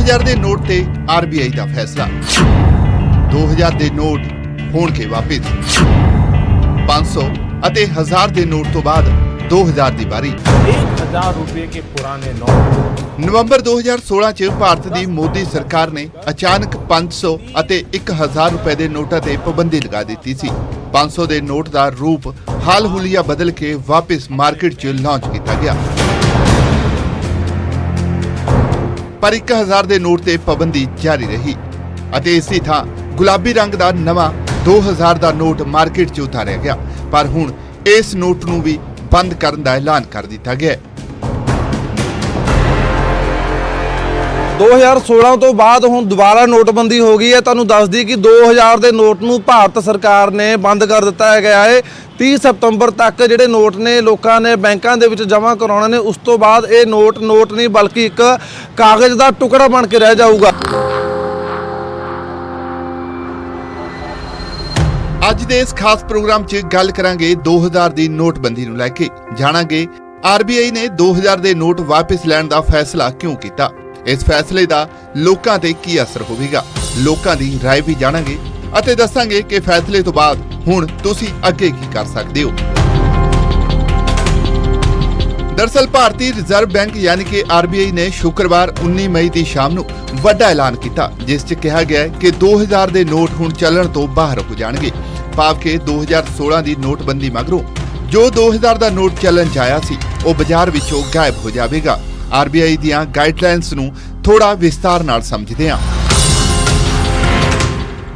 2000 ਦੇ ਨੋਟ ਤੇ ਆਰਬੀਆਈ ਦਾ ਫੈਸਲਾ। 2000 ਦੇ ਨੋਟ ਹੋਣਗੇ ਵਾਪਿਸ। 500 ਅਤੇ 1000 ਦੇ ਨੋਟ ਤੋਂ ਬਾਅਦ 2000 ਦੀ ਵਾਰੀ। 1000 रुपए के पुराने नोट। ਨਵੰਬਰ 2016 ਚ ਭਾਰਤ ਦੀ ਮੋਦੀ ਸਰਕਾਰ ਨੇ ਅਚਾਨਕ 500 ਅਤੇ 1000 ਰੁਪਏ ਦੇ ਨੋਟਾਂ ਤੇ ਪਾਬੰਦੀ ਲਗਾ ਦਿੱਤੀ ਸੀ। 500 ਦੇ ਨੋਟ ਦਾ ਰੂਪ ਹਾਲ ਹੁਲੀਆ ਬਦਲ ਕੇ ਵਾਪਿਸ ਮਾਰਕੀਟ 'ਚ ਲਾਂਚ ਕੀਤਾ ਗਿਆ। ਪਰ 1000 ਦੇ ਨੋਟ ਤੇ ਪਾਬੰਦੀ ਜਾਰੀ ਰਹੀ ਅਤੇ ਇਸੇ ਥਾਂ ਗੁਲਾਬੀ ਰੰਗ ਦਾ ਨਵਾਂ 2000 ਦਾ ਨੋਟ ਮਾਰਕੀਟ 'ਚ ਉਤਾਰਿਆ ਗਿਆ। ਪਰ ਹੁਣ ਇਸ ਨੋਟ ਨੂੰ ਵੀ ਬੰਦ ਕਰਨ ਦਾ ਐਲਾਨ ਕਰ ਦਿੱਤਾ ਗਿਆ ਹੈ। 2016 ਤੋਂ ਬਾਅਦ ਹੁਣ ਦੁਬਾਰਾ ਨੋਟਬੰਦੀ ਹੋ ਗਈ ਹੈ। ਤੁਹਾਨੂੰ ਦੱਸ ਦਈ ਕਿ 2000 ਦੇ ਨੋਟ ਨੂੰ ਭਾਰਤ ਸਰਕਾਰ ਨੇ ਬੰਦ ਕਰ ਦਿੱਤਾ ਗਿਆ ਹੈ। 30 ਸਤੰਬਰ ਤੱਕ ਜਿਹੜੇ ਨੋਟ ਨੇ ਲੋਕਾਂ ਨੇ ਬੈਂਕਾਂ ਦੇ ਵਿੱਚ ਜਮ੍ਹਾਂ ਕਰਾਉਣੇ ਨੇ। ਉਸ ਤੋਂ ਬਾਅਦ ਇਹ ਨੋਟ ਨਹੀਂ ਬਲਕਿ ਇੱਕ ਕਾਗਜ਼ ਦਾ ਟੁਕੜਾ ਬਣ ਕੇ ਰਹਿ ਜਾਊਗਾ। ਅੱਜ ਦੇ ਇਸ ਖਾਸ ਪ੍ਰੋਗਰਾਮ 'ਚ ਗੱਲ ਕਰਾਂਗੇ 2000 ਦੀ ਨੋਟਬੰਦੀ ਨੂੰ ਲੈ ਕੇ। ਜਾਣਾਂਗੇ ਆਰਬੀਆਈ ਨੇ 2000 ਦੇ ਨੋਟ ਵਾਪਸ ਲੈਣ ਦਾ ਫੈਸਲਾ ਕਿਉਂ ਕੀਤਾ। ਇਸ ਫੈਸਲੇ ਦਾ ਲੋਕਾਂ ਤੇ ਕੀ ਅਸਰ ਹੋਵੇਗਾ, ਲੋਕਾਂ ਦੀ ਰਾਏ ਵੀ ਜਾਣਾਂਗੇ ਅਤੇ ਦੱਸਾਂਗੇ ਕਿ ਫੈਸਲੇ ਤੋਂ ਬਾਅਦ ਹੁਣ ਤੁਸੀਂ ਅੱਗੇ ਕੀ ਕਰ ਸਕਦੇ ਹੋ। ਦਰਅਸਲ ਭਾਰਤੀ ਰਿਜ਼ਰਵ ਬੈਂਕ ਯਾਨੀ ਕਿ ਆਰਬੀਆਈ ਨੇ ਸ਼ੁੱਕਰਵਾਰ 19 ਮਈ ਦੀ ਸ਼ਾਮ ਨੂੰ ਵੱਡਾ ਐਲਾਨ ਕੀਤਾ, ਜਿਸ 'ਚ ਕਿਹਾ ਗਿਆ ਹੈ ਕਿ 2000 ਦੇ ਨੋਟ ਹੁਣ ਚੱਲਣ ਤੋਂ ਬਾਹਰ ਹੋ ਜਾਣਗੇ। ਭਾਵ ਕਿ 2016 ਦੀ ਨੋਟਬੰਦੀ ਮਗਰੋਂ ਜੋ 2000 ਦਾ ਨੋਟ ਚੱਲਣ 'ਚ ਆਇਆ ਸੀ ਉਹ ਬਾਜ਼ਾਰ ਵਿੱਚੋਂ ਗਾਇਬ ਹੋ ਜਾਵੇਗਾ। ਆਰਬੀਆਈ ਦੀਆਂ ਗਾਈਡਲਾਈਨਸ ਨੂੰ ਥੋੜਾ ਵਿਸਤਾਰ ਨਾਲ ਸਮਝਦੇ ਹਾਂ।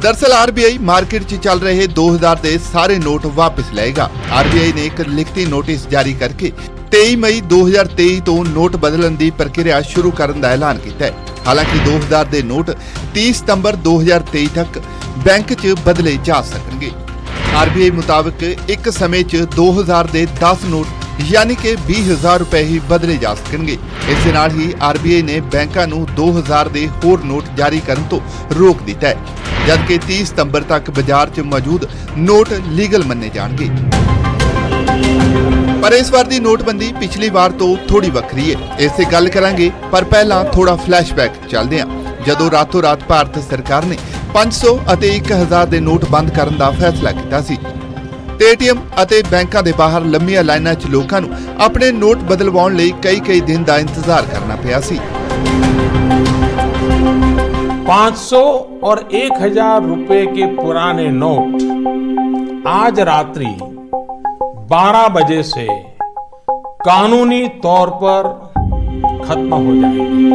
ਦਰਅਸਲ ਆਰਬੀਆਈ ਮਾਰਕੀਟ 'ਚ ਚੱਲ ਰਹੇ 2000 ਦੇ ਸਾਰੇ ਨੋਟ ਵਾਪਸ ਲਏਗਾ। ਆਰਬੀਆਈ ਨੇ ਇੱਕ ਲਿਖਤੀ ਨੋਟਿਸ ਜਾਰੀ ਕਰਕੇ 23 ਮਈ 2023 ਤੋਂ ਨੋਟ ਬਦਲਣ ਦੀ ਪ੍ਰਕਿਰਿਆ ਸ਼ੁਰੂ ਕਰਨ ਦਾ ਐਲਾਨ ਕੀਤਾ ਹੈ। ਹਾਲਾਂਕਿ 2000 ਦੇ ਨੋਟ 30 ਸਤੰਬਰ 2023 ਤੱਕ ਬੈਂਕ 'ਚ ਬਦਲੇ ਜਾ ਸਕਣਗੇ। ਆਰਬੀਆਈ ਮੁਤਾਬਕ ਇੱਕ ਸਮੇਂ 'ਚ 2000 ਦੇ 10 ਨੋਟ ਯਾਨੀ ਕਿ 20000 ਰੁਪਏ ਹੀ ਬਦਲੇ ਜਾ ਸਕਣਗੇ। ਇਸ ਦੇ ਨਾਲ ਹੀ ਆਰਬੀਆਈ ਨੇ ਬੈਂਕਾਂ ਨੂੰ 2000 ਦੇ ਹੋਰ ਨੋਟ ਜਾਰੀ ਕਰਨ ਤੋਂ ਰੋਕ ਦਿੱਤਾ ਹੈ, ਜਦਕਿ 30 ਸਤੰਬਰ ਤੱਕ ਬਾਜ਼ਾਰ 'ਚ ਮੌਜੂਦ ਨੋਟ ਲੀਗਲ ਮੰਨੇ ਜਾਣਗੇ। ਪਰ ਇਸ ਵਾਰ ਦੀ ਨੋਟਬੰਦੀ ਪਿਛਲੀ ਵਾਰ ਤੋਂ ਥੋੜੀ ਵੱਖਰੀ ਹੈ। ਇਸ ਤੇ ਗੱਲ ਕਰਾਂਗੇ, ਪਰ ਪਹਿਲਾਂ ਥੋੜਾ ਫਲੈਸ਼ਬੈਕ ਚੱਲਦੇ ਹਾਂ। ਜਦੋਂ ਰਾਤੋਂ ਰਾਤ ਭਾਰਤ ਸਰਕਾਰ ਨੇ 500 ਅਤੇ 1000 ਦੇ ਨੋਟ ਬੰਦ ਕਰਨ ਦਾ ਫੈਸਲਾ ਕੀਤਾ ਸੀ ਤੇ ਏਟੀਐਮ ਅਤੇ ਬੈਂਕਾਂ ਦੇ ਬਾਹਰ ਲੰਮੀਆਂ ਲਾਈਨਾਂ 'ਚ ਲੋਕਾਂ ਨੂੰ ਆਪਣੇ ਨੋਟ ਬਦਲਵਾਉਣ ਲਈ ਕਈ ਦਿਨ ਦਾ ਇੰਤਜ਼ਾਰ ਕਰਨਾ ਪਿਆ ਸੀ। 500 और 1000 रुपए के पुराने नोट आज रात्रि 12 बजे से कानूनी तौर पर खत्म हो जाएंगे।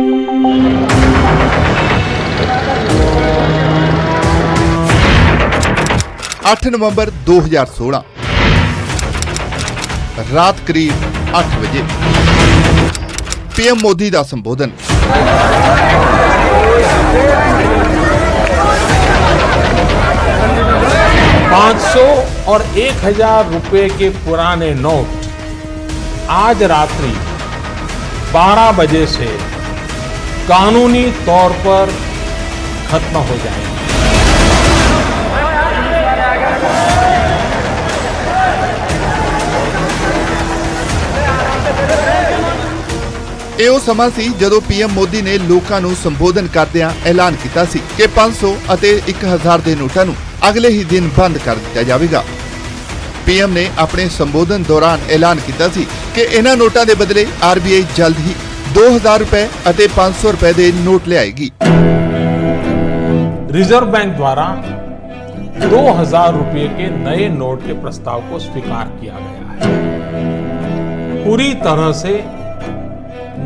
8 नवंबर 2016 रात करीब 8 बजे पीएम मोदी का संबोधन। $500 और 1000 रुपए के पुराने नोट आज रात्रि 12 बजे से कानूनी तौर पर खत्म हो जाएंगे। ਇਹ ਉਹ ਸਮਾਂ ਸੀ ਜਦੋਂ ਪੀਐਮ ਮੋਦੀ ਨੇ ਲੋਕਾਂ ਨੂੰ ਸੰਬੋਧਨ ਕਰਦਿਆਂ ਐਲਾਨ ਕੀਤਾ ਸੀ ਕਿ 500 ਅਤੇ 1000 ਦੇ ਨੋਟਾਂ ਨੂੰ ਅਗਲੇ ਹੀ ਦਿਨ ਬੰਦ ਕਰ ਦਿੱਤਾ ਜਾਵੇਗਾ। ਪੀਐਮ ਨੇ ਆਪਣੇ ਸੰਬੋਧਨ ਦੌਰਾਨ ਐਲਾਨ ਕੀਤਾ ਸੀ ਕਿ ਇਹਨਾਂ ਨੋਟਾਂ ਦੇ ਬਦਲੇ ਆਰਬੀਆਈ ਜਲਦ ਹੀ 2000 ਰੁਪਏ ਅਤੇ 500 ਰੁਪਏ ਦੇ ਨੋਟ ਲਿਆਏਗੀ। रिजर्व बैंक द्वारा 2000 रुपए के नए नोट के प्रस्ताव को स्वीकार किया गया है। पूरी तरह से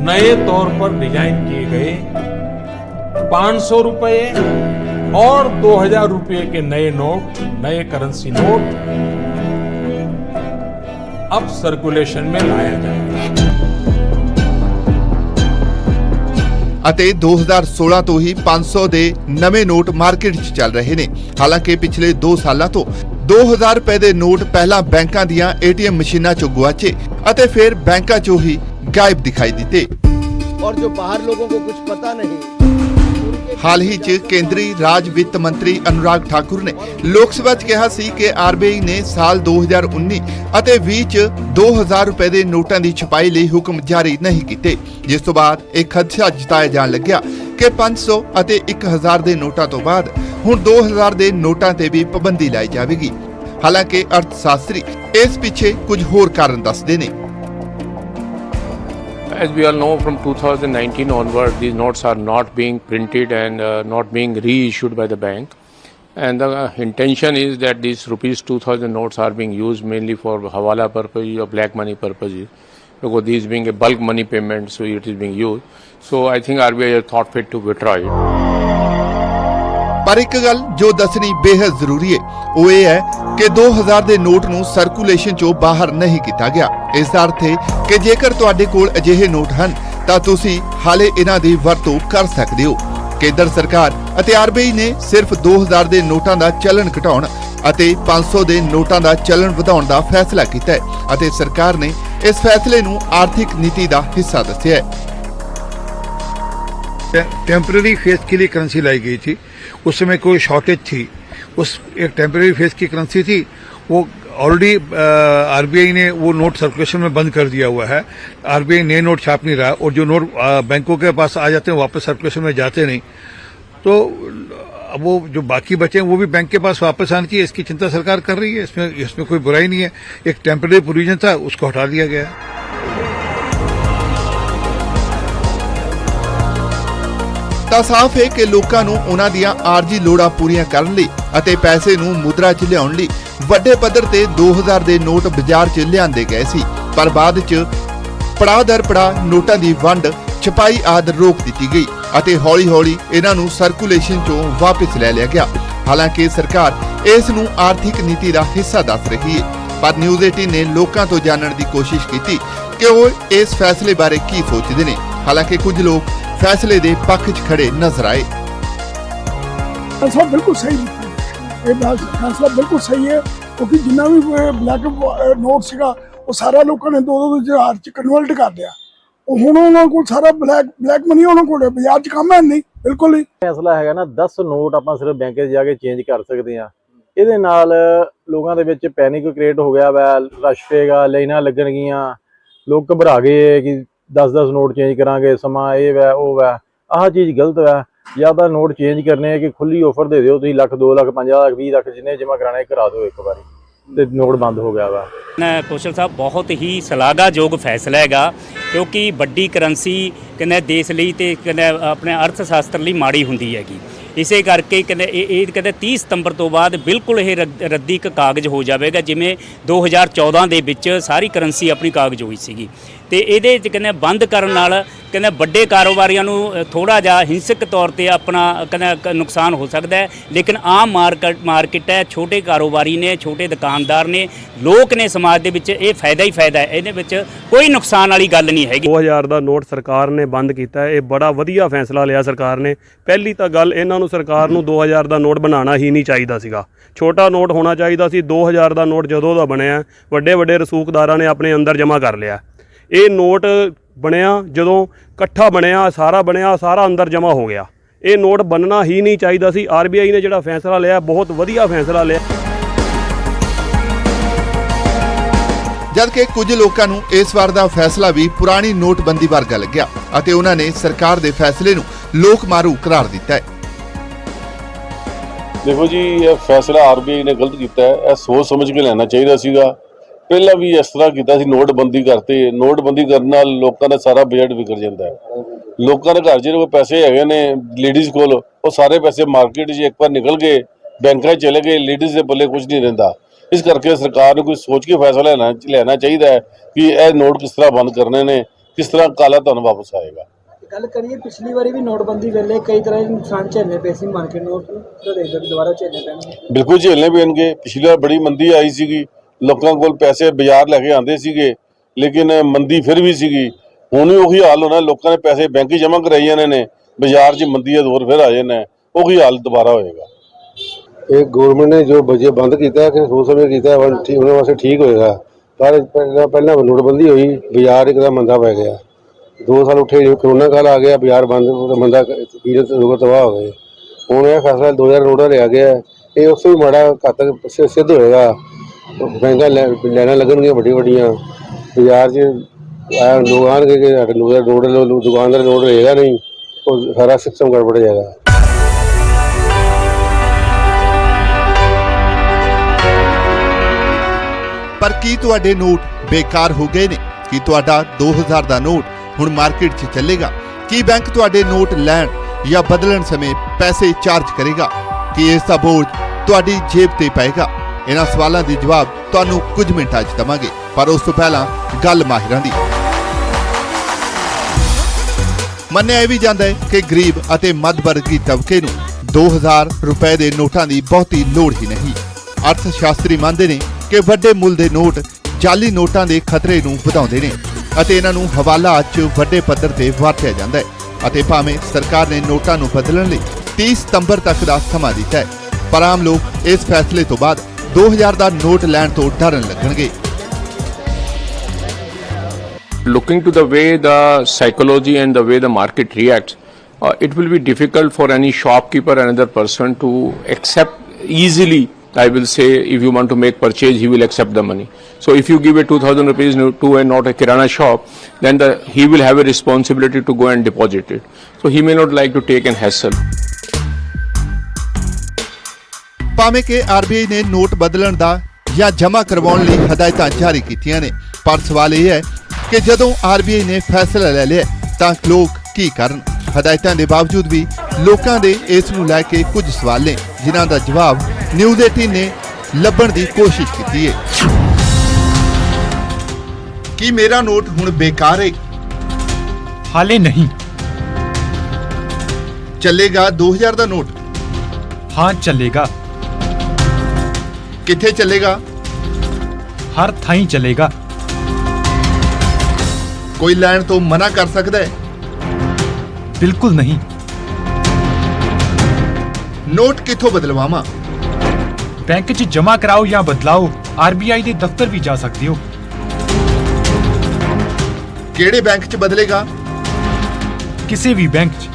नए तौर पर डिजाइन किए गए 500 रुपए और 2000 रुपए के नए नोट, नए करेंसी नोट अब सर्कुलेशन में लाया जाएगा। ਅਤੇ 2016 ਤੋਂ ਹੀ 500 ਦੇ ਨਵੇਂ ਨੋਟ ਮਾਰਕੀਟ 'ਚ ਚੱਲ ਰਹੇ ਨੇ। ਹਾਲਾਂਕਿ ਪਿਛਲੇ 2 ਸਾਲਾਂ ਤੋਂ 2000 ਰੁਪਏ ਦੇ ਨੋਟ ਪਹਿਲਾਂ ਬੈਂਕਾਂ ਦੀਆਂ ਏਟੀਐਮ ਮਸ਼ੀਨਾਂ 'ਚੋਂ ਗੁਆਚੇ ਅਤੇ ਫਿਰ ਬੈਂਕਾਂ 'ਚੋਂ ਹੀ ਗਾਇਬ ਦਿਖਾਈ ਦਿੱਤੇ। और जो बाहर लोगों को कुछ पता नहीं। ਹਾਲ ਹੀ 'ਚ ਕੇਂਦਰੀ ਰਾਜ ਵਿੱਤ ਮੰਤਰੀ ਅਨੁਰਾਗ ਠਾਕੁਰ ਨੇ ਲੋਕ ਸਭਾ 'ਚ ਕਿਹਾ ਸੀ ਕਿ ਆਰਬੀਆਈ ਨੇ ਸਾਲ 2019 ਅਤੇ 20 'ਚ 2000 ਰੁਪਏ ਦੇ ਨੋਟਾਂ ਦੀ ਛਪਾਈ ਲਈ ਹੁਕਮ ਜਾਰੀ ਨਹੀਂ ਕੀਤੇ, ਜਿਸ ਤੋਂ ਬਾਅਦ ਇਹ ਖਦਸ਼ਾ ਜਤਾਇਆ ਜਾਣ ਲੱਗਿਆ ਕਿ 500 ਅਤੇ 1000 ਦੇ ਨੋਟਾਂ ਤੋਂ ਬਾਅਦ ਹੁਣ 2000 ਦੇ ਨੋਟਾਂ ਤੇ ਵੀ ਪਾਬੰਦੀ ਲਾਈ ਜਾਵੇਗੀ। ਹਾਲਾਂਕਿ ਅਰਥ ਸ਼ਾਸਤਰੀ ਇਸ ਪਿੱਛੇ ਕੁਝ ਹੋਰ ਕਾਰਨ ਦੱਸਦੇ ਨੇ। As we all know, from 2019 onward, these notes are not being printed and not being reissued by the bank. And the intention is that these rupees 2000 notes are being used mainly for hawala purposes or black money purposes. Because these being a bulk money payment, so it is being used. So I think RBI has thought fit to withdraw it. ਪਰ ਇੱਕ ਗੱਲ ਜੋ ਦੱਸਣੀ ਬੇहद ਜ਼ਰੂਰੀ ਹੈ ਉਹ ਇਹ ਹੈ ਕਿ 2000 ਦੇ ਨੋਟ ਨੂੰ ਸਰਕੂਲੇਸ਼ਨ ਚੋਂ ਬਾਹਰ ਨਹੀਂ ਕੀਤਾ ਗਿਆ। ਇਸ ਦਾ ਅਰਥ ਹੈ ਕਿ ਜੇਕਰ ਤੁਹਾਡੇ ਕੋਲ ਅਜਿਹੇ ਨੋਟ ਹਨ ਤਾਂ ਤੁਸੀਂ ਹਾਲੇ ਇਹਨਾਂ ਦੀ ਵਰਤੋਂ ਕਰ ਸਕਦੇ ਹੋ। ਕੇਂਦਰ ਸਰਕਾਰ ਅਤੇ ਆਰਬੀਆਈ ਨੇ ਸਿਰਫ 2000 ਦੇ ਨੋਟਾਂ ਦਾ ਚਲਣ ਘਟਾਉਣ ਅਤੇ 500 ਦੇ ਨੋਟਾਂ ਦਾ ਚਲਣ ਵਧਾਉਣ ਦਾ ਫੈਸਲਾ ਕੀਤਾ ਹੈ ਅਤੇ ਸਰਕਾਰ ਨੇ ਇਸ ਫੈਸਲੇ ਨੂੰ ਆਰਥਿਕ ਨੀਤੀ ਦਾ ਹਿੱਸਾ ਦੱਸਿਆ ਹੈ। टेम्पररी फेज के लिए करेंसी लाई गई थी, उस समय कोई शॉर्टेज थी, उस एक टेम्पररी फेज की करेंसी थी, वो ऑलरेडी आरबीआई ने वो नोट सर्कुलेशन में बंद कर दिया हुआ है। आरबीआई नए नोट छाप नहीं रहा और जो नोट बैंकों के पास आ जाते हैं वापस सर्कुलेशन में जाते नहीं, तो अब वो जो बाकी बचे हैं वो भी बैंक के पास वापस आने की इसकी चिंता सरकार कर रही है। इसमें कोई बुराई नहीं है। एक टेम्पररी प्रोविजन था, उसको हटा दिया गया है। ਤਾਂ ਸਾਫ਼ ਹੈ ਕਿ ਲੋਕਾਂ ਨੂੰ ਉਹਨਾਂ ਦੀਆਂ ਆਰਜੀ ਲੋੜਾਂ ਪੂਰੀਆਂ ਕਰਨ ਲਈ ਅਤੇ ਪੈਸੇ ਨੂੰ ਮੁਦਰਾ 'ਚ ਲਿਆਉਣ ਲਈ ਵੱਡੇ ਪੱਧਰ ਤੇ 2000 ਦੇ ਨੋਟ ਬਾਜ਼ਾਰ 'ਚ ਲਿਆਂਦੇ ਗਏ ਸੀ, ਪਰ ਬਾਅਦ 'ਚ ਪੜਾਅ ਦਰ ਪੜਾਅ ਨੋਟਾਂ ਦੀ ਵੰਡ ਛਪਾਈ ਆਦਿ ਰੋਕ ਦਿੱਤੀ ਗਈ ਅਤੇ ਹੌਲੀ-ਹੌਲੀ ਇਹਨਾਂ ਨੂੰ ਸਰਕੂਲੇਸ਼ਨ 'ਚੋਂ ਵਾਪਸ ਲੈ ਲਿਆ ਗਿਆ। ਹਾਲਾਂਕਿ ਸਰਕਾਰ ਇਸ ਨੂੰ ਆਰਥਿਕ ਨੀਤੀ ਦਾ ਹਿੱਸਾ ਦੱਸ ਰਹੀ ਹੈ, ਪਰ ਨਿਊਜ਼ 18 ਨੇ ਲੋਕਾਂ ਤੋਂ ਜਾਣਨ ਦੀ ਕੋਸ਼ਿਸ਼ ਕੀਤੀ ਕਿ ਉਹ ਇਸ ਫੈਸਲੇ ਬਾਰੇ ਕੀ ਸੋਚਦੇ ਨੇ। ਹਾਲਾਂਕਿ ਕੁਝ ਲੋਕ फैसले दे पक्ष च खड़े नजर आए। फैसला बिल्कुल सही ये फैसला बिल्कुल सही है, क्योंकि जिन्ना भी ब्लैक नोट सीगा वो सारा लोगों ने 2-2 हज़ार च कन्वर्ट कर दिया। हुण उन्हां कोल सारा ब्लैक मनी उन्हां कोल बाजार च काम है नहीं बिल्कुल ही। फैसला है ना 10 नोट ਆਪਾਂ ਸਿਰਫ ਬੈਂਕ 'ਚ ਜਾ ਕੇ ਚੇਂਜ ਕਰ ਸਕਦੇ ਹਾਂ। ਇਹਦੇ ਨਾਲ ਲੋਕਾਂ ਦੇ ਵਿੱਚ ਪੈਨਿਕ ਕ੍ਰੀਏਟ ਹੋ ਗਿਆ ਵਾ, ਰਸ਼ ਪਏਗਾ, ਲਾਈਨਾਂ ਲੱਗਣਗੀਆਂ, ਲੋਕ ਘਬਰਾ ਗਏ ਕਿ 10-10 ਨੋਟ ਚੇਂਜ ਕਰਾਂਗੇ, ਸਮਾਂ ਇਹ ਵੈ ਉਹ ਵੈ। ਆਹ ਚੀਜ਼ ਗਲਤ ਹੈ। ਜਾਂ ਤਾਂ ਨੋਟ ਚੇਂਜ ਕਰਨੇ ਹੈ ਕਿ ਖੁੱਲੀ ਆਫਰ ਦੇ ਦਿਓ, ਤੁਸੀਂ ਲੱਖ 2 ਲੱਖ 5 ਲੱਖ 20 ਲੱਖ ਜਿੰਨੇ ਜਮ੍ਹਾਂ ਕਰਾਣੇ ਕਰਾ ਦਿਓ ਇੱਕ ਵਾਰੀ, ਤੇ ਨੋਟ ਬੰਦ ਹੋ ਗਿਆ ਵਾ। ਕੌਸ਼ਲ ਸਾਹਿਬ ਬਹੁਤ ਹੀ ਸ਼ਲਾਘਾਯੋਗ ਫੈਸਲਾ ਹੈਗਾ, ਕਿਉਂਕਿ ਵੱਡੀ ਕਰੰਸੀ ਕਹਿੰਦੇ ਦੇਸ਼ ਲਈ ਤੇ ਕਹਿੰਦੇ ਆਪਣੇ ਅਰਥ ਸ਼ਾਸਤਰ ਲਈ ਮਾੜੀ ਹੁੰਦੀ ਹੈਗੀ। ਇਸੇ ਕਰਕੇ ਕਹਿੰਦੇ ਇਹ ਕਹਿੰਦੇ 30 ਸਤੰਬਰ ਤੋਂ ਬਾਅਦ ਬਿਲਕੁਲ ਇਹ ਰੱਦੀ ਇੱਕ ਕਾਗਜ਼ ਹੋ ਜਾਵੇਗਾ, ਜਿਵੇਂ 2014 ਦੇ ਵਿੱਚ ਸਾਰੀ ਕਰੰਸੀ ਆਪਣੀ ਕਾਗਜ਼ ਹੋਈ ਸੀਗੀ। ਤੇ ਇਹਦੇ 'ਚ ਕਹਿੰਦੇ ਬੰਦ ਕਰਨ ਨਾਲ ਕਹਿੰਦੇ ਵੱਡੇ ਕਾਰੋਬਾਰੀਆਂ ਨੂੰ ਥੋੜਾ ਜਿਹਾ ਹਿੰਸਕ ਤੌਰ ਤੇ ਆਪਣਾ ਕਹਿੰਦੇ ਨੁਕਸਾਨ ਹੋ ਸਕਦਾ ਹੈ, ਲੇਕਿਨ ਆਮ ਮਾਰਕੀਟ ਹੈ, ਛੋਟੇ ਕਾਰੋਬਾਰੀ ਨੇ, ਛੋਟੇ ਦੁਕਾਨਦਾਰ ਨੇ, ਲੋਕ ਨੇ, ਸਮਾਜ ਦੇ ਵਿੱਚ ਇਹ ਫਾਇਦਾ ਹੀ ਫਾਇਦਾ ਹੈ। ਇਹਦੇ ਵਿੱਚ ਕੋਈ ਨੁਕਸਾਨ ਵਾਲੀ ਗੱਲ ਨਹੀਂ ਹੈਗੀ। 2000 ਦਾ ਨੋਟ ਸਰਕਾਰ ਨੇ ਬੰਦ ਕੀਤਾ, ਇਹ ਬੜਾ ਵਧੀਆ ਫੈਸਲਾ ਲਿਆ ਸਰਕਾਰ ਨੇ। ਪਹਿਲੀ ਤਾਂ ਗੱਲ ਇਹਨਾਂ ਨੂੰ ਸਰਕਾਰ ਨੂੰ 2000 ਦਾ ਨੋਟ ਬਣਾਉਣਾ ਹੀ ਨਹੀਂ ਚਾਹੀਦਾ ਸੀਗਾ, ਛੋਟਾ ਨੋਟ ਹੋਣਾ ਚਾਹੀਦਾ ਸੀ। 2000 ਦਾ ਨੋਟ ਜਦੋਂ ਦਾ ਬਣਿਆ ਵੱਡੇ ਵੱਡੇ ਰਸੂਖਦਾਰਾਂ ਨੇ ਆਪਣੇ ਅੰਦਰ ਜਮ੍ਹਾਂ ਕਰ ਲਿਆ। ਇਹ ਨੋਟ ਬਣਿਆ ਜਦੋਂ ਇਕੱਠਾ ਬਣਿਆ ਸਾਰਾ ਅੰਦਰ ਜਮ੍ਹਾਂ ਹੋ ਗਿਆ। ਇਹ ਨੋਟ ਬਣਨਾ ਹੀ ਨਹੀਂ ਚਾਹੀਦਾ ਸੀ। ਆਰਬੀਆਈ ਨੇ ਜਿਹੜਾ ਫੈਸਲਾ ਲਿਆ ਬਹੁਤ ਵਧੀਆ ਫੈਸਲਾ ਲਿਆ। ਜਦਕਿ ਕੁਝ ਲੋਕਾਂ ਨੂੰ ਇਸ ਵਾਰ ਦਾ ਫੈਸਲਾ ਵੀ ਪੁਰਾਣੀ ਨੋਟਬੰਦੀ ਵਰਗਾ ਲੱਗਿਆ ਅਤੇ ਉਹਨਾਂ ਨੇ ਸਰਕਾਰ ਦੇ ਫੈਸਲੇ ਨੂੰ ਲੋਕ ਮਾਰੂ ਕਰਾਰ ਦਿੱਤਾ ਹੈ। ਦੇਖੋ ਜੀ, ਇਹ ਫੈਸਲਾ ਆਰਬੀਆਈ ਨੇ ਗਲਤ ਕੀਤਾ ਹੈ। ਇਹ ਸੋਚ ਸਮਝ ਕੇ ਲੈਣਾ ਚਾਹੀਦਾ ਸੀਗਾ। ਪਹਿਲਾਂ ਵੀ ਇਸ ਤਰ੍ਹਾਂ ਕੀਤਾ ਸੀ, ਨੋਟਬੰਦੀ ਕਰਤੇ। ਨੋਟਬੰਦੀ ਕਰਨ ਨਾਲ ਲੋਕਾਂ ਦਾ ਸਾਰਾ ਬਜਟ ਵਿਗੜ ਜਾਂਦਾ ਹੈ। ਲੋਕਾਂ ਦੇ ਘਰ ਜਿਹੜੇ ਕੋਈ ਪੈਸੇ ਹੈਗੇ ਨੇ ਲੇਡੀਜ਼ ਕੋਲ, ਉਹ ਸਾਰੇ ਪੈਸੇ ਮਾਰਕੀਟ 'ਚ ਇੱਕ ਵਾਰ ਨਿਕਲ ਗਏ, ਬੈਂਕਾਂ 'ਚ ਚਲੇ ਗਏ, ਲੇਡੀਜ਼ ਦੇ ਪੱਲੇ ਕੁਝ ਨਹੀਂ ਰਹਿੰਦਾ। ਇਸ ਕਰਕੇ ਸਰਕਾਰ ਨੂੰ ਕੋਈ ਸੋਚ ਕੇ ਫੈਸਲਾ ਲੈਣਾ ਚਾਹੀਦਾ ਹੈ ਕਿ ਇਹ ਨੋਟ ਕਿਸ ਤਰ੍ਹਾਂ ਬੰਦ ਕਰਨੇ ਨੇ, ਕਿਸ ਤਰ੍ਹਾਂ ਕਾਲਾ ਧਨ ਵਾਪਸ ਆਏਗਾ। ਗੱਲ ਕਰੀਏ ਪਿਛਲੀ ਵਾਰੀ ਵੀ ਨੋਟਬੰਦੀ ਵੇਲੇ ਕਈ ਤਰ੍ਹਾਂ ਦੇ ਨੁਕਸਾਨ ਝੇਲਣੇ ਪਏ ਸੀ ਮਾਰਕੀਟ ਨੂੰ, ਦੁਬਾਰਾ ਝੇਲਣੇ ਪੈਣਗੇ। ਬਿਲਕੁਲ ਝੇਲਣੇ ਪੈਣਗੇ। ਪਿਛਲੀ ਵਾਰ ਬੜੀ ਮੰਦੀ ਆਈ ਸੀਗੀ, ਲੋਕਾਂ ਕੋਲ ਪੈਸੇ ਬਾਜ਼ਾਰ ਲੈ ਕੇ ਆਉਂਦੇ ਸੀਗੇ, ਲੇਕਿਨ ਮੰਦੀ ਫਿਰ ਵੀ ਸੀਗੀ। ਹੁਣ ਵੀ ਉਹੀ ਹਾਲ ਹੋਣਾ, ਲੋਕਾਂ ਨੇ ਪੈਸੇ ਬੈਂਕ 'ਚ ਜਮ੍ਹਾਂ ਕਰਾਈ ਜਾਂਦੇ ਨੇ, ਬਾਜ਼ਾਰ 'ਚ ਮੰਦੀ ਦਾ ਦੌਰ ਫਿਰ ਆ ਜਾਣਾ, ਉਹੀ ਹਾਲ ਦੁਬਾਰਾ ਹੋਏਗਾ। ਇਹ ਗਵਰਨਮੈਂਟ ਨੇ ਜੋ ਬਜਟ ਬੰਦ ਕੀਤਾ ਕਿ ਸੋਚ ਸਮਝ ਕੀਤਾ ਉਹਨਾਂ ਵਾਸਤੇ ਠੀਕ ਹੋਏਗਾ। ਪਰ ਪਹਿਲਾਂ ਨੋਟਬੰਦੀ ਹੋਈ, ਬਾਜ਼ਾਰ ਇੱਕਦਮ ਮੰਦਾ ਪੈ ਗਿਆ। 2 ਸਾਲ ਉੱਠੇ, ਕਰੋਨਾ ਕਾਲ ਆ ਗਿਆ, ਬਾਜ਼ਾਰ ਬੰਦ, ਮੰਦਾ ਪੀੜਤ ਲੋਕ ਤਬਾਹ ਹੋ ਗਏ। ਹੁਣ ਇਹ ਫੈਸਲਾ 2000 ਨੋਟਾਂ ਲਿਆ ਗਿਆ, ਇਹ ਉਸ ਤੋਂ ਵੀ ਮਾੜਾ ਘਾਤਕ ਸਿੱਧ ਹੋਏਗਾ। ਬੈਂਕਾਂ ਲੈਣਾ ਲੱਗਣਗੀਆਂ ਵੱਡੀਆਂ, ਬਾਜ਼ਾਰ 'ਚ ਲੋਕ ਆਉਣਗੇ ਕਿ ਨੋਟ ਦੁਕਾਨਦਾਰ ਨੋਟ ਲਏਗਾ ਨਹੀਂ, वो सारा सिस्टम गड़बड़ जाएगा। ਪਰ ਕੀ ਤੁਹਾਡੇ ਨੋਟ ਬੇਕਾਰ ਹੋ ਗਏ ਨੇ? ਕੀ ਤੁਹਾਡਾ 2000 ਦਾ ਨੋਟ ਹੁਣ ਮਾਰਕੀਟ 'ਚ ਚੱਲੇਗਾ? ਕੀ ਬੈਂਕ ਤੁਹਾਡੇ ਨੋਟ ਲੈਣ ਜਾਂ ਬਦਲਣ ਸਮੇਂ ਪੈਸੇ ਚਾਰਜ ਕਰੇਗਾ? ਕੀ ਇਸ ਦਾ ਬੋਝ ਤੁਹਾਡੀ ਜੇਬ ਤੇ ਪਏਗਾ? ਇਹਨਾਂ ਸਵਾਲਾਂ ਦੇ ਜਵਾਬ ਤੁਹਾਨੂੰ ਕੁਝ ਮਿੰਟਾਂ 'ਚ ਦਵਾਂਗੇ, ਪਰ ਉਸ ਤੋਂ ਪਹਿਲਾਂ ਗੱਲ ਮਾਹਿਰਾਂ ਦੀ। ਮੰਨਿਆ ਇਹ ਵੀ ਜਾਂਦਾ ਹੈ ਕਿ ਗਰੀਬ ਅਤੇ ਮੱਧ ਵਰਗੀ ਤਬਕੇ ਨੂੰ 2000 ਰੁਪਏ ਦੇ ਨੋਟਾਂ ਦੀ ਬਹੁਤੀ ਲੋੜ ਹੀ ਨਹੀਂ। ਅਰਥ ਸ਼ਾਸਤਰੀ ਮੰਨਦੇ ਨੇ ਕਿ ਵੱਡੇ ਮੁੱਲ ਦੇ ਨੋਟ ਜਾਲੀ ਨੋਟਾਂ ਦੇ ਖਤਰੇ ਨੂੰ ਵਧਾਉਂਦੇ ਨੇ ਅਤੇ ਇਹਨਾਂ ਨੂੰ ਹਵਾਲਾ 'ਚ ਵੱਡੇ ਪੱਧਰ ਤੇ ਵਰਤਿਆ ਜਾਂਦਾ ਹੈ। ਅਤੇ ਭਾਵੇਂ ਸਰਕਾਰ ਨੇ ਨੋਟਾਂ ਨੂੰ ਬਦਲਣ ਲਈ 30 ਸਤੰਬਰ ਤੱਕ ਦਾ ਸਮਾਂ ਦਿੱਤਾ ਹੈ, ਪਰ ਆਮ ਲੋਕ ਇਸ ਫੈਸਲੇ ਤੋਂ ਬਾਅਦ 2000 ਦਾ ਨੋਟ ਲੈਣ ਤੋਂ ਡਰਨ ਲੱਗਣਗੇ। Looking to the way the psychology and the way the market reacts, it will be difficult for any shopkeeper or another person to accept easily. I will say, if you want to make purchase, he will accept the money. So if you give a 2000 rupees to a not a kirana shop, then he will have a responsibility to go and deposit it. So he may not like to take an hassle. ਭਾਵੇਂ ਕਿ RBI ਨੇ note ਬਦਲਣ ਦਾ ਜਾਂ ਜਮ੍ਹਾਂ ਕਰਵਾਉਣ ਲਈ ਹਦਾਇਤਾਂ ਜਾਰੀ ਕੀਤੀਆਂ ਨੇ, ਪਰ ਸਵਾਲ ਇਹ ਹੈ ਕਿ ਜਦੋਂ ਆਰਬੀਆਈ ਨੇ ਫੈਸਲਾ ਲੈ ਲਿਆ ਤਾਂ ਲੋਕ ਕੀ ਕਰਨ? ਹਦਾਇਤਾਂ ਦੇ ਬਾਵਜੂਦ ਵੀ ਲੋਕਾਂ ਦੇ ਇਸ ਨੂੰ ਲੈ ਕੇ ਕੁਝ ਸਵਾਲ ਨੇ, ਜਿਨ੍ਹਾਂ ਦਾ ਜਵਾਬ ਨਿਊਜ਼ 18 ਨੇ ਲੱਭਣ ਦੀ ਕੋਸ਼ਿਸ਼ ਕੀਤੀ ਹੈ। ਕੀ ਮੇਰਾ ਨੋਟ ਹੁਣ ਬੇਕਾਰ ਹੈ? ਹਾਲੇ ਨਹੀਂ। ਚੱਲੇਗਾ 2000 ਦਾ ਨੋਟ? ਹਾਂ ਚੱਲੇਗਾ। ਕਿੱਥੇ ਚੱਲੇਗਾ? ਹਰ ਥਾਈਂ ਚੱਲੇਗਾ। ਕੋਈ ਲੈਣ ਤੋਂ ਮਨਾ ਕਰ ਸਕਦਾ ਹੈ? ਬਿਲਕੁਲ ਨਹੀਂ। ਨੋਟ ਕਿੱਥੋਂ ਬਦਲਵਾਵਾਂ? ਬੈਂਕ 'ਚ ਜਮ੍ਹਾਂ ਕਰਾਓ ਜਾਂ ਬਦਲਾਓ, ਆਰਬੀਆਈ ਦੇ ਦਫ਼ਤਰ ਵੀ ਜਾ ਸਕਦੇ ਹੋ। ਕਿਹੜੇ ਬੈਂਕ 'ਚ ਬਦਲੇਗਾ? ਕਿਸੇ ਵੀ ਬੈਂਕ 'ਚ।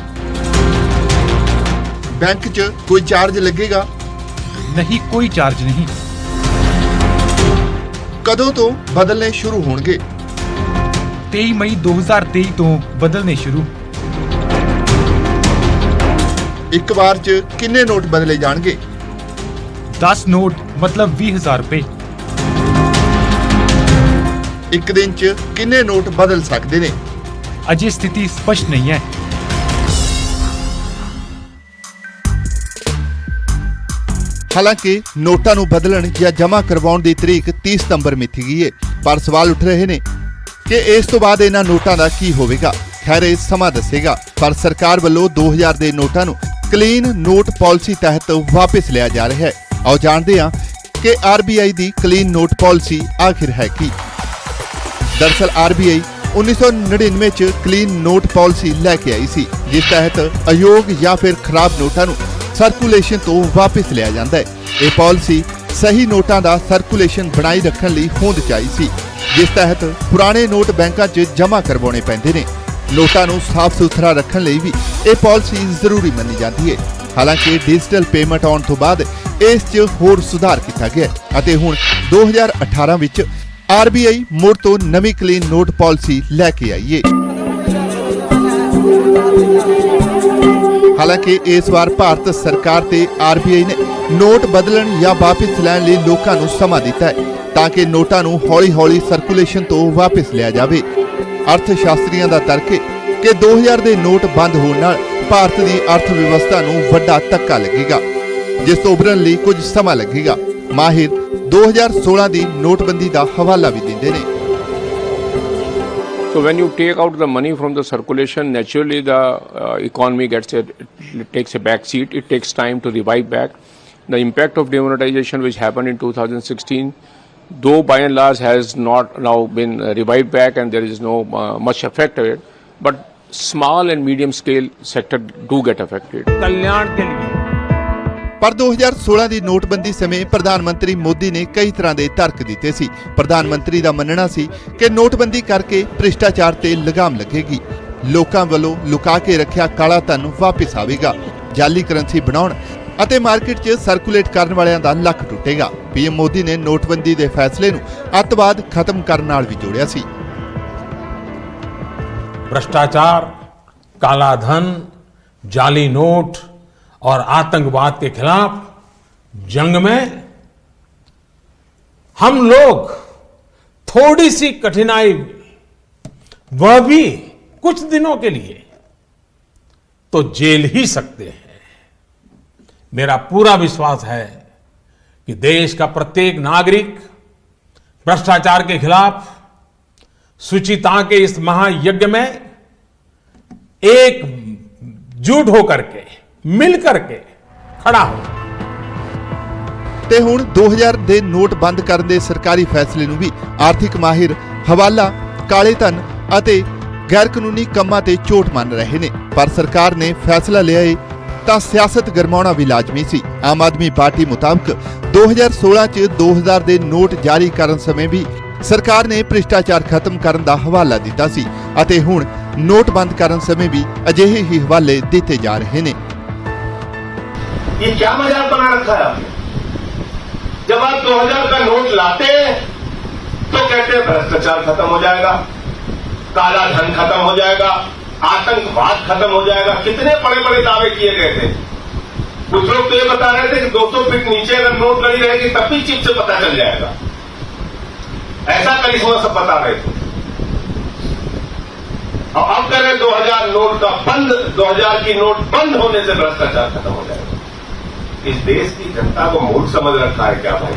ਬੈਂਕ 'ਚ ਕੋਈ ਚਾਰਜ ਲੱਗੇਗਾ? ਨਹੀਂ, ਕੋਈ ਚਾਰਜ ਨਹੀਂ। ਕਦੋਂ ਤੋਂ ਬਦਲਨੇ ਸ਼ੁਰੂ ਹੋਣਗੇ? 23 ਮਈ 2023 ਤੋਂ ਬਦਲਨੇ ਸ਼ੁਰੂ। ਇੱਕ ਵਾਰ 'ਚ ਕਿੰਨੇ ਨੋਟ ਬਦਲੇ ਜਾਣਗੇ? 10 ਨੋਟ ਮਤਲਬ 20000 ਰੁਪਏ। ਇੱਕ ਦਿਨ 'ਚ ਕਿੰਨੇ ਨੋਟ ਬਦਲ ਸਕਦੇ ਨੇ? ਅਜੇ ਸਥਿਤੀ ਸਪਸ਼ਟ ਨਹੀਂ ਹੈ। ਹਾਲਾਂਕਿ ਨੋਟਾਂ ਨੂੰ ਬਦਲਣ ਜਾਂ ਜਮ੍ਹਾਂ ਕਰਵਾਉਣ ਦੀ ਤਰੀਕ 30 ਸਤੰਬਰ ਮਿਥੀ ਗਈ ਹੈ, ਪਰ ਸਵਾਲ ਉੱਠ ਰਹੇ ਨੇ ਕਿ ਇਸ ਤੋਂ ਬਾਅਦ ਇਹਨਾਂ ਨੋਟਾਂ ਦਾ ਕੀ ਹੋਵੇਗਾ। ਖੈਰ ਇਹ ਸਮਾਂ ਦੱਸੇਗਾ, ਪਰ ਸਰਕਾਰ ਵੱਲੋਂ 2000 ਦੇ ਨੋਟਾਂ ਨੂੰ ਕਲੀਨ ਨੋਟ ਪਾਲਿਸੀ ਤਹਿਤ ਵਾਪਸ ਲਿਆ ਜਾ ਰਿਹਾ ਹੈ। ਆਓ ਜਾਣਦੇ ਹਾਂ ਕਿ ਆਰਬੀਆਈ ਦੀ ਕਲੀਨ ਨੋਟ ਪਾਲਿਸੀ ਆਖਿਰ ਹੈ ਕੀ। ਦਰਅਸਲ ਆਰਬੀਆਈ 1999 ਚ ਕਲੀਨ ਨੋਟ ਪਾਲਿਸੀ ਲੈ ਕੇ ਆਈ ਸੀ, ਜਿਸ ਤਹਿਤ ਅਯੋਗ ਜਾਂ ਫਿਰ ਖਰਾਬ ਨੋਟਾਂ ਨੂੰ ਸਰਕੂਲੇਸ਼ਨ ਤੋਂ ਵਾਪਸ ਲਿਆ ਜਾਂਦਾ ਹੈ। ਇਹ ਪਾਲਿਸੀ ਸਹੀ ਨੋਟਾਂ ਦਾ ਸਰਕੂਲੇਸ਼ਨ ਬਣਾਈ ਰੱਖਣ ਲਈ ਹੋਂਦ 'ਚ ਆਈ ਸੀ, ਜਿਸ ਤਹਿਤ ਪੁਰਾਣੇ ਨੋਟ ਬੈਂਕਾਂ 'ਚ ਜਮ੍ਹਾਂ ਕਰਵਾਉਣੇ ਪੈਂਦੇ ਨੇ। ਨੋਟਾਂ ਨੂੰ ਸਾਫ਼ ਸੁਥਰਾ ਰੱਖਣ ਲਈ ਵੀ ਇਹ ਪਾਲਿਸੀ ਜ਼ਰੂਰੀ ਮੰਨੀ ਜਾਂਦੀ ਹੈ। ਹਾਲਾਂਕਿ ਡਿਜੀਟਲ ਪੇਮੈਂਟ ਆਉਣ ਤੋਂ ਬਾਅਦ ਇਸ 'ਚ ਹੋਰ ਸੁਧਾਰ ਕੀਤਾ ਗਿਆ ਅਤੇ ਹੁਣ 2018 ਵਿੱਚ ਆਰਬੀਆਈ ਮੁੜ ਤੋਂ ਨਵੀਂ ਕਲੀਨ ਨੋਟ ਪਾਲਿਸੀ ਲੈ ਕੇ ਆਈ ਹੈ। ਹਾਲਾਂਕਿ ਇਸ ਵਾਰ ਭਾਰਤ ਸਰਕਾਰ ਤੇ ਆਰਬੀਆਈ ਨੇ ਨੋਟ ਬਦਲਣ ਜਾਂ ਵਾਪਸ ਲੈਣ ਲਈ ਲੋਕਾਂ ਨੂੰ ਸਮਾਂ ਦਿੱਤਾ ਹੈ, ਤਾਂ ਕਿ ਨੋਟਾਂ ਨੂੰ ਹੌਲੀ-ਹੌਲੀ ਸਰਕੂਲੇਸ਼ਨ ਤੋਂ ਵਾਪਸ ਲਿਆ ਜਾਵੇ। ਅਰਥ ਸ਼ਾਸਤਰੀਆਂ ਦਾ ਤਰਕ ਹੈ ਕਿ 2000 ਦੇ ਨੋਟ ਬੰਦ ਹੋਣ ਨਾਲ ਭਾਰਤ ਦੀ ਅਰਥ ਵਿਵਸਥਾ ਨੂੰ ਵੱਡਾ ਧੱਕਾ ਲੱਗੇਗਾ, ਜਿਸ ਤੋਂ ਉਭਰਨ ਲਈ ਕੁਝ ਸਮਾਂ ਲੱਗੇਗਾ। ਮਾਹਿਰ 2016 ਦੀ ਨੋਟਬੰਦੀ ਦਾ ਹਵਾਲਾ ਵੀ ਦਿੰਦੇ ਨੇ। So when you take out the money from the circulation, naturally the economy takes a back seat. It takes time to revive back. The impact of demonetization, which happened in 2016, though by and large has not now been revived back, and there is no much effect of it, but small and medium scale sector do get affected. कल्याण के लिए ਪਰ 2016 ਦੀ ਨੋਟਬੰਦੀ ਸਮੇਂ ਪ੍ਰਧਾਨ ਮੰਤਰੀ ਮੋਦੀ ਨੇ ਕਈ ਤਰ੍ਹਾਂ ਦੇ ਤਰਕ ਦਿੱਤੇ ਸੀ। ਪ੍ਰਧਾਨ ਮੰਤਰੀ ਦਾ ਮੰਨਣਾ ਸੀ ਕਿ ਨੋਟਬੰਦੀ ਕਰਕੇ ਭ੍ਰਿਸ਼ਟਾਚਾਰ ਤੇ ਲਗਾਮ ਲੱਗੇਗੀ, ਲੋਕਾਂ ਵੱਲੋਂ ਲੁਕਾ ਕੇ ਰੱਖਿਆ ਕਾਲਾ ਧਨ ਵਾਪਸ ਆਵੇਗਾ, ਜਾਲੀ ਕਰੰਸੀ ਬਣਾਉਣ ਅਤੇ ਮਾਰਕੀਟ 'ਚ ਸਰਕੂਲੇਟ ਕਰਨ ਵਾਲਿਆਂ ਦਾ ਲੱਕ ਟੁੱਟੇਗਾ। ਪੀਐਮ ਮੋਦੀ ਨੇ ਨੋਟਬੰਦੀ ਦੇ ਫੈਸਲੇ ਨੂੰ ਅੱਤਵਾਦ ਖਤਮ ਕਰਨ ਨਾਲ ਵੀ ਜੋੜਿਆ ਸੀ। भ्रष्टाचार, काला धन जाली नोट और आतंकवाद के खिलाफ जंग में हम लोग थोड़ी सी कठिनाई, वह भी कुछ दिनों के लिए, तो झेल ही सकते हैं। मेरा पूरा विश्वास है कि देश का प्रत्येक नागरिक भ्रष्टाचार के खिलाफ शुचिता के इस महायज्ञ में एकजुट होकर के, मिल करके खड़ा हो। ਤੇ ਹੁਣ 2000 ਦੇ ਨੋਟ ਬੰਦ ਕਰਨ ਦੇ ਸਰਕਾਰੀ ਫੈਸਲੇ ਨੂੰ ਵੀ ਆਰਥਿਕ ਮਾਹਿਰ ਹਵਾਲਾ, ਕਾਲੇ ਧਨ ਅਤੇ ਗੈਰ ਕਾਨੂੰਨੀ ਕੰਮਾਂ ਤੇ ਚੋਟ ਮੰਨ ਰਹੇ ਨੇ। ਪਰ ਸਰਕਾਰ ਨੇ ਫੈਸਲਾ ਲਿਆ ਏ ਤਾਂ ਸਿਆਸਤ ਗਰਮਾਉਣਾ ਵੀ ਲਾਜ਼ਮੀ ਸੀ। ਆਮ ਆਦਮੀ ਪਾਰਟੀ ਮੁਤਾਬਕ 2016 ਚ 2000 ਦੇ ਨੋਟ ਜਾਰੀ ਕਰਨ ਸਮੇਂ ਵੀ ਸਰਕਾਰ ਨੇ ਭ੍ਰਿਸ਼ਟਾਚਾਰ ਖਤਮ ਕਰਨ ਦਾ ਹਵਾਲਾ ਦਿੱਤਾ ਸੀ ਅਤੇ ਹੁਣ ਨੋਟ ਬੰਦ ਕਰਨ ਸਮੇਂ ਵੀ ਅਜਿਹੇ ਹੀ ਹਵਾਲੇ ਦਿੱਤੇ ਜਾ ਰਹੇ ਨੇ। ये क्या मजाक बना रखा है आपने? जब आप 2000 का नोट लाते हैं तो कहते हैं भ्रष्टाचार खत्म हो जाएगा, काला धन खत्म हो जाएगा, आतंकवाद खत्म हो जाएगा। कितने बड़े बड़े दावे किए गए थे। कुछ लोग तो ये बता रहे थे कि 200 फीट नीचे अगर नोट लगी रहेगी तब भी चिप से पता चल जाएगा। ऐसा करिश्मा सब बता रहे थे। और अब कह रहे 2000 नोट का बंद, 2000 की नोट बंद होने से भ्रष्टाचार खत्म हो जाएगा। इस देश की जनता को मूर्ख समझ रखा है क्या भाई?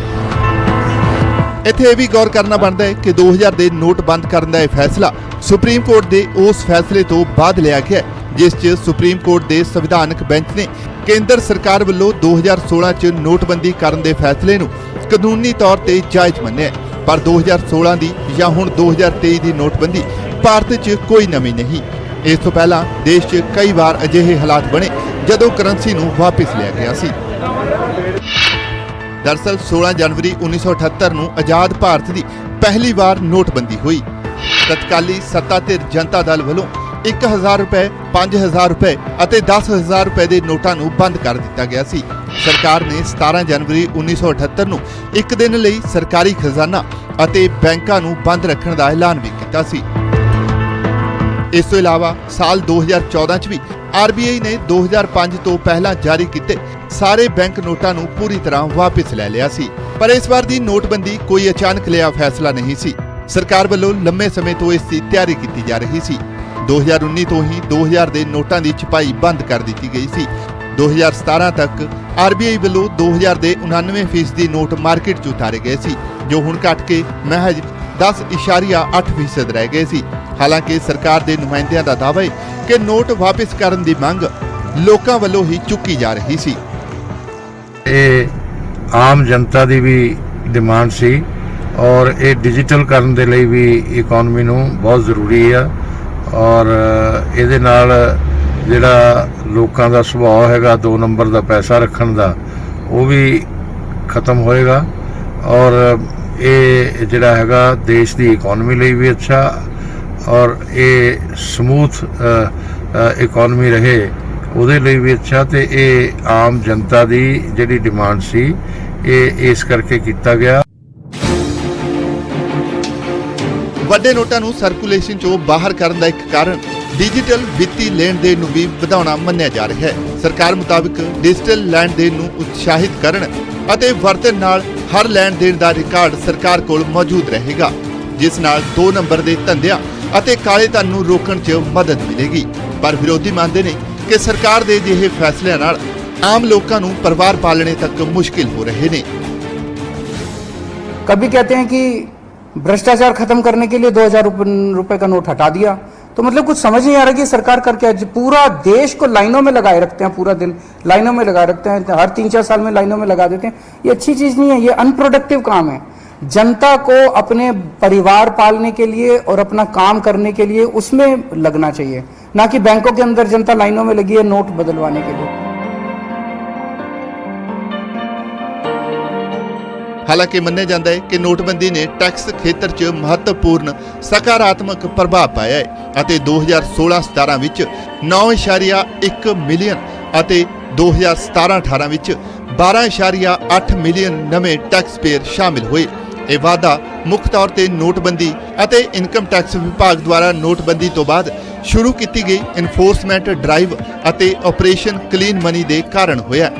ਇੱਥੇ ਇਹ ਵੀ ਗੌਰ ਕਰਨਾ ਬਣਦਾ ਹੈ ਕਿ 2000 ਦੇ ਨੋਟ ਬੰਦ ਕਰਨ ਦਾ ਇਹ ਫੈਸਲਾ ਸੁਪਰੀਮ ਕੋਰਟ ਦੇ ਉਸ ਫੈਸਲੇ ਤੋਂ ਬਾਅਦ ਲਿਆ ਗਿਆ ਜਿਸ 'ਚ ਸੁਪਰੀਮ ਕੋਰਟ ਦੇ ਸੰਵਿਧਾਨਕ ਬੈਂਚ ਨੇ ਕੇਂਦਰ ਸਰਕਾਰ ਵੱਲੋਂ 2016 'ਚ ਨੋਟਬੰਦੀ ਕਰਨ ਦੇ ਫੈਸਲੇ ਨੂੰ ਕਾਨੂੰਨੀ ਤੌਰ ਤੇ ਜਾਇਜ਼ ਮੰਨਿਆ। ਪਰ 2016 ਦੀ ਜਾਂ ਹੁਣ 2023 ਦੀ ਨੋਟਬੰਦੀ ਭਾਰਤ 'ਚ ਕੋਈ ਨਵੀਂ ਨਹੀਂ। ਇਸ ਤੋਂ ਪਹਿਲਾਂ ਦੇਸ਼ 'ਚ ਕਈ ਵਾਰ ਅਜਿਹੇ ਹਾਲਾਤ ਬਣੇ ਜਦੋਂ ਕਰੰਸੀ ਨੂੰ ਵਾਪਸ ਲਿਆ ਗਿਆ ਸੀ। दरअसल 16 जनवरी 1978 ਨੂੰ ਆਜ਼ਾਦ ਭਾਰਤ ਦੀ ਪਹਿਲੀ ਵਾਰ ਨੋਟਬੰਦੀ ਹੋਈ। ਤਤਕਾਲੀ ਸੱਤਾਧਿਰ ਜਨਤਾ ਦਲ ਵੱਲੋਂ 1000 ਰੁਪਏ, 5000 ਰੁਪਏ ਅਤੇ 10000 ਰੁਪਏ ਦੇ ਨੋਟਾਂ ਨੂੰ ਬੰਦ ਕਰ ਦਿੱਤਾ ਗਿਆ ਸੀ। ਸਰਕਾਰ ਨੇ 17 ਜਨਵਰੀ 1978 ਨੂੰ ਇੱਕ ਦਿਨ ਲਈ ਸਰਕਾਰੀ ਖਜ਼ਾਨਾ ਅਤੇ ਬੈਂਕਾਂ ਨੂੰ ਬੰਦ ਰੱਖਣ ਦਾ ਐਲਾਨ ਵੀ ਕੀਤਾ ਸੀ। ਇਸ ਤੋਂ ਇਲਾਵਾ ਸਾਲ 2014 ਚ ਵੀ ਆਰਬੀਆਈ ਨੇ 2005 ਤੋਂ ਪਹਿਲਾਂ ਜਾਰੀ ਕੀਤੇ ਸਾਰੇ ਬੈਂਕ ਨੋਟਾਂ ਨੂੰ ਪੂਰੀ ਤਰ੍ਹਾਂ ਵਾਪਸ ਲੈ ਲਿਆ ਸੀ। ਪਰ ਇਸ ਵਾਰ ਦੀ ਨੋਟਬੰਦੀ ਕੋਈ ਅਚਾਨਕ ਲਿਆ ਫੈਸਲਾ ਨਹੀਂ ਸੀ। ਸਰਕਾਰ ਵੱਲੋਂ ਲੰਮੇ ਸਮੇਂ ਤੋਂ ਇਸ ਦੀ ਤਿਆਰੀ ਕੀਤੀ ਜਾ ਰਹੀ ਸੀ। 2019 ਤੋਂ ਹੀ 2000 ਦੇ ਨੋਟਾਂ ਦੀ ਛਪਾਈ ਬੰਦ ਕਰ ਦਿੱਤੀ ਗਈ ਸੀ। 2017 ਤੱਕ ਆਰਬੀਆਈ ਵੱਲੋਂ 2000 ਦੇ 99% ਨੋਟ ਮਾਰਕੀਟ 'ਚ ਉਤਾਰੇ ਗਏ ਸੀ, ਜੋ ਹੁਣ ਘਟ ਕੇ ਮਹਿਜ 10.8% ਰਹਿ ਗਏ ਸੀ। ਹਾਲਾਂਕਿ ਸਰਕਾਰ ਦੇ ਨੁਮਾਇੰਦਿਆਂ ਦਾ ਦਾਅਵਾ ਹੈ ਕਿ ਨੋਟ ਵਾਪਸ ਕਰਨ ਦੀ ਮੰਗ ਲੋਕਾਂ ਵੱਲੋਂ ਹੀ ਚੁੱਕੀ ਜਾ ਰਹੀ ਸੀ। ਇਹ ਆਮ ਜਨਤਾ ਦੀ ਵੀ ਡਿਮਾਂਡ ਸੀ ਔਰ ਇਹ ਡਿਜੀਟਲ ਕਰਨ ਦੇ ਲਈ ਵੀ ਇਕਨੋਮੀ ਨੂੰ ਬਹੁਤ ਜ਼ਰੂਰੀ ਆ ਔਰ ਇਹਦੇ ਨਾਲ ਜਿਹੜਾ ਲੋਕਾਂ ਦਾ ਸੁਭਾਅ ਹੈਗਾ 2 ਨੰਬਰ ਦਾ ਪੈਸਾ ਰੱਖਣ ਦਾ ਉਹ ਵੀ ਖਤਮ ਹੋਏਗਾ ਔਰ ਇਹ ਜਿਹੜਾ ਹੈਗਾ ਦੇਸ਼ ਦੀ ਇਕਨੋਮੀ ਲਈ ਵੀ ਅੱਛਾ ਔਰ ਇਹ ਸਮੂਥ ਇਕਨੋਮੀ ਰਹੇ ਉਹਦੇ ਲਈ ਵੀ ਅੱਛਾ। ਤੇ ਇਹ ਆਮ ਜਨਤਾ ਦੀ ਜਿਹੜੀ ਡਿਮਾਂਡ ਸੀ ਇਹ ਇਸ ਕਰਕੇ ਕੀਤਾ ਗਿਆ। ਵੱਡੇ ਨੋਟਾਂ ਨੂੰ ਸਰਕੂਲੇਸ਼ਨ 'ਚੋਂ ਬਾਹਰ ਕਰਨ ਦਾ ਇੱਕ ਕਾਰਨ ਡਿਜੀਟਲ ਵਿੱਤੀ ਲੈਣ ਦੇਣ ਨੂੰ ਵੀ ਵਧਾਉਣਾ ਮੰਨਿਆ ਜਾ ਰਿਹਾ ਹੈ। ਸਰਕਾਰ ਮੁਤਾਬਕ ਡਿਜੀਟਲ ਲੈਣ ਦੇਣ ਨੂੰ ਉਤਸ਼ਾਹਿਤ ਕਰਨ ਅਤੇ ਵਰਤਣ ਨਾਲ ਹਰ ਲੈਣ ਦੇਣ ਦਾ ਰਿਕਾਰਡ ਸਰਕਾਰ ਕੋਲ ਮੌਜੂਦ ਰਹੇਗਾ, ਜਿਸ ਨਾਲ 2 ਨੰਬਰ ਦੇ ਧੰਦਿਆਂ ਅਤੇ ਕਾਲੇ ਧਨ ਨੂੰ ਰੋਕਣ 'ਚ ਮਦਦ ਮਿਲੇਗੀ। ਪਰ ਵਿਰੋਧੀ ਮੰਨਦੇ ਨੇ ਕਿ ਸਰਕਾਰ ਦੇ ਅਜਿਹੇ ਫੈਸਲਿਆਂ ਨਾਲ ਆਮ ਲੋਕਾਂ ਨੂੰ ਪਰਿਵਾਰ ਪਾਲਣੇ ਤੱਕ ਮੁਸ਼ਕਿਲ ਹੋ ਰਹੇ ਨੇ। कभी कहते हैं कि भ्रष्टाचार खत्म करने के लिए 2000 रुपए का नोट हटा दिया, तो मतलब कुछ समझ नहीं आ रहा कि सरकार कर क्या। पूरा देश को लाइनों में लगाए रखते हैं, पूरा दिन लाइनों में लगाए रखते हैं, हर 3-4 साल में लाइनों में लगा देते हैं। ये अच्छी चीज नहीं है, ये अनप्रोडक्टिव काम है। जनता को अपने परिवार पालने के लिए और अपना काम करने के लिए उसमें लगना चाहिए, ना कि बैंकों के अंदर जनता लाइनों में लगी है नोट बदलवाने के लिए। ਹਾਲਾਂਕਿ ਮੰਨਿਆ ਜਾਂਦਾ ਹੈ ਕਿ ਨੋਟਬੰਦੀ ਨੇ ਟੈਕਸ ਖੇਤਰ 'ਚ ਮਹੱਤਵਪੂਰਨ ਸਕਾਰਾਤਮਕ ਪ੍ਰਭਾਵ ਪਾਇਆ ਹੈ ਅਤੇ 2016-17 ਵਿੱਚ 9.1 ਮਿਲੀਅਨ ਅਤੇ 2017-18 ਵਿੱਚ 12.8 ਮਿਲੀਅਨ ਨਵੇਂ ਟੈਕਸ ਪੇਅਰ ਸ਼ਾਮਿਲ ਹੋਏ। ਇਹ ਵਾਅਦਾ ਮੁੱਖ ਤੌਰ ਤੇ ਨੋਟਬੰਦੀ ਅਤੇ ਇਨਕਮ ਟੈਕਸ ਵਿਭਾਗ ਦੁਆਰਾ ਨੋਟਬੰਦੀ ਤੋਂ ਬਾਅਦ ਸ਼ੁਰੂ ਕੀਤੀ ਗਈ ਇਨਫੋਰਸਮੈਂਟ ਡਰਾਈਵ ਅਤੇ ਆਪਰੇਸ਼ਨ ਕਲੀਨ ਮਨੀ ਦੇ ਕਾਰਨ ਹੋਇਆ।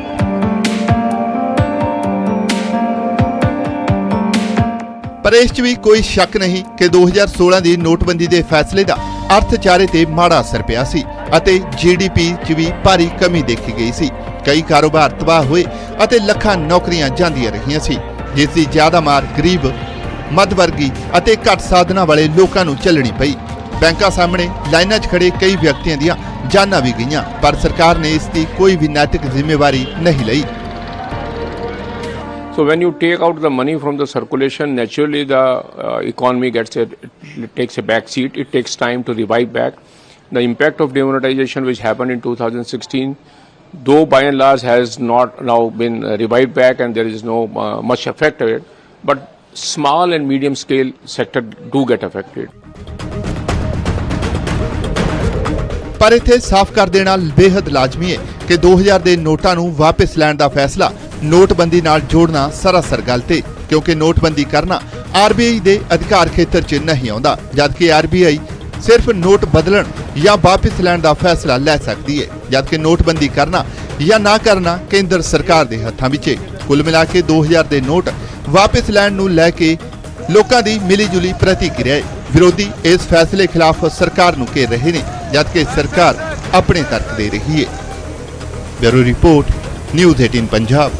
ਪਰ ਇਸ 'ਚ ਵੀ ਕੋਈ ਸ਼ੱਕ ਨਹੀਂ ਕਿ 2016 ਦੀ ਨੋਟਬੰਦੀ ਦੇ ਫੈਸਲੇ ਦਾ ਅਰਥਚਾਰੇ ਤੇ ਮਾੜਾ ਅਸਰ ਪਿਆ ਸੀ ਅਤੇ GDP 'ਚ ਵੀ ਭਾਰੀ ਕਮੀ ਦੇਖੀ ਗਈ ਸੀ। ਕਈ ਕਾਰੋਬਾਰ ਤਬਾਹ ਹੋਏ ਅਤੇ ਲੱਖਾਂ ਨੌਕਰੀਆਂ ਜਾਂਦੀਆਂ ਰਹੀਆਂ ਸੀ, ਜਿਸ ਦੀ ਜ਼ਿਆਦਾ ਮਾਰ ਗਰੀਬ, ਮੱਧ ਵਰਗੀ ਅਤੇ ਘੱਟ ਸਾਧਨਾਂ ਵਾਲੇ ਲੋਕਾਂ ਨੂੰ ਝੱਲਣੀ ਪਈ। ਬੈਂਕਾਂ ਸਾਹਮਣੇ ਲਾਈਨਾਂ 'ਚ ਖੜੇ ਕਈ ਵਿਅਕਤੀਆਂ ਦੀਆਂ ਜਾਨਾਂ ਵੀ ਗਈਆਂ, ਪਰ ਸਰਕਾਰ ਨੇ ਇਸ ਦੀ ਕੋਈ ਵੀ ਨੈਤਿਕ ਜ਼ਿੰਮੇਵਾਰੀ ਨਹੀਂ ਲਈ। So when you take out the money from the circulation, naturally the economy takes a back seat. It takes time to revive back. The impact of demonetization which happened in 2016, though by and large has not now been revived back and there is no much effect of it, but small and medium scale sector do get affected. ਪਰ ਇੱਥੇ ਸਾਫ਼ ਕਰ ਦੇਣਾ ਬੇहद ਲਾਜ਼ਮੀ ਹੈ ਕਿ 2000 ਦੇ ਨੋਟਾਂ ਨੂੰ ਵਾਪਸ ਲੈਣ ਦਾ ਫੈਸਲਾ ਨੋਟਬੰਦੀ ਨਾਲ ਜੋੜਨਾ ਸਰਾਸਰ ਗਲਤ ਹੈ, ਕਿਉਂਕਿ ਨੋਟਬੰਦੀ ਕਰਨਾ RBI ਦੇ ਅਧਿਕਾਰ ਖੇਤਰ 'ਚ ਨਹੀਂ ਆਉਂਦਾ, ਜਦਕਿ RBI ਸਿਰਫ ਨੋਟ ਬਦਲਣ ਜਾਂ ਵਾਪਸ ਲੈਣ ਦਾ ਫੈਸਲਾ ਲੈ ਸਕਦੀ ਹੈ, ਜਦਕਿ ਨੋਟਬੰਦੀ ਕਰਨਾ ਜਾਂ ਨਾ ਕਰਨਾ ਕੇਂਦਰ ਸਰਕਾਰ ਦੇ ਹੱਥਾਂ ਵਿੱਚ ਹੈ। ਕੁੱਲ ਮਿਲਾ ਕੇ 2000 ਦੇ ਨੋਟ ਵਾਪਸ ਲੈਣ ਨੂੰ ਲੈ ਕੇ ਲੋਕਾਂ ਦੀ ਮਿਲੀ-ਜੁਲੀ ਪ੍ਰਤੀਕਿਰਿਆ ਹੈ। ਵਿਰੋਧੀ ਇਸ ਫੈਸਲੇ ਖਿਲਾਫ ਸਰਕਾਰ ਨੂੰ ਘੇਰ ਰਹੇ ਨੇ, ਜਦਕਿ ਸਰਕਾਰ ਆਪਣੇ ਤਰਕ ਦੇ ਰਹੀ ਹੈ। Bureau report, news 18 Punjab.